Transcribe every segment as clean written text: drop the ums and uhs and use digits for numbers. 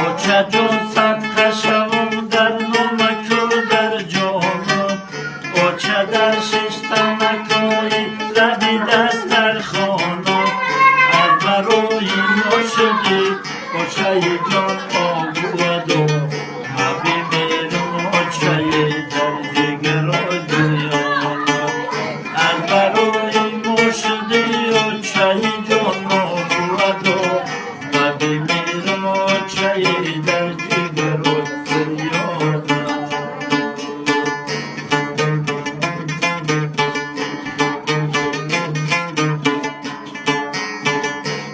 آچه جان صدقه شوم در نمک و در جامم آچه در ششتنکای لبی دست در خانم از برای ما شدی آچه جان آبود و ما بمیرم آچه در دیگر دنیا از برای ما شدی آچه جان آبود و ما بمیرم آچه در دیگر دنیا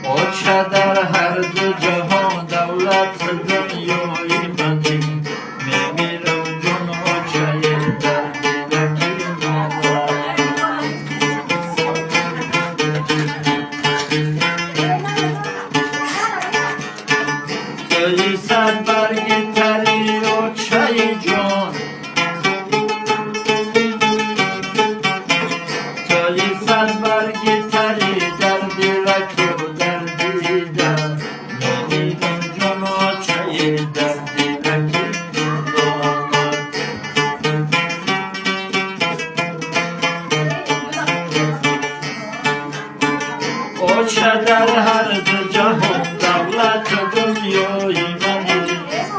آچه در هر دو جهان دولت دنیای منی میمیرم جون آچه در دلکی مادر توی صد برگ تری آچه جان توی صد برگ تری در دلک و در دیدن میمیرم جون آچه در دلکی مادر آچه در هر دو جهان دولت دنیای منی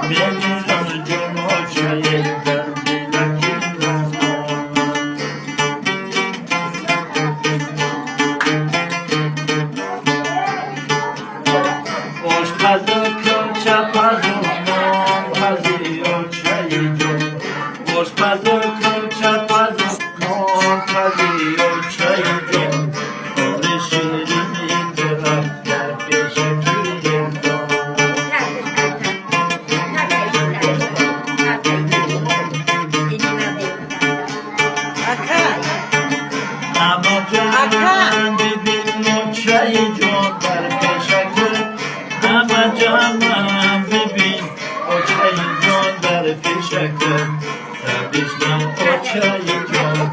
میمیرم جون آچه در دلکی مادر آشپز کن چپز و نان پزی آچه جان آشپز کن چپز و نان پزی آچه جان آن شیرینی درخت در پیشکی جان اما جان ببین آچه جان در پیشکی اما جان ببین آچه جان در پیشکی بشنم آچه جان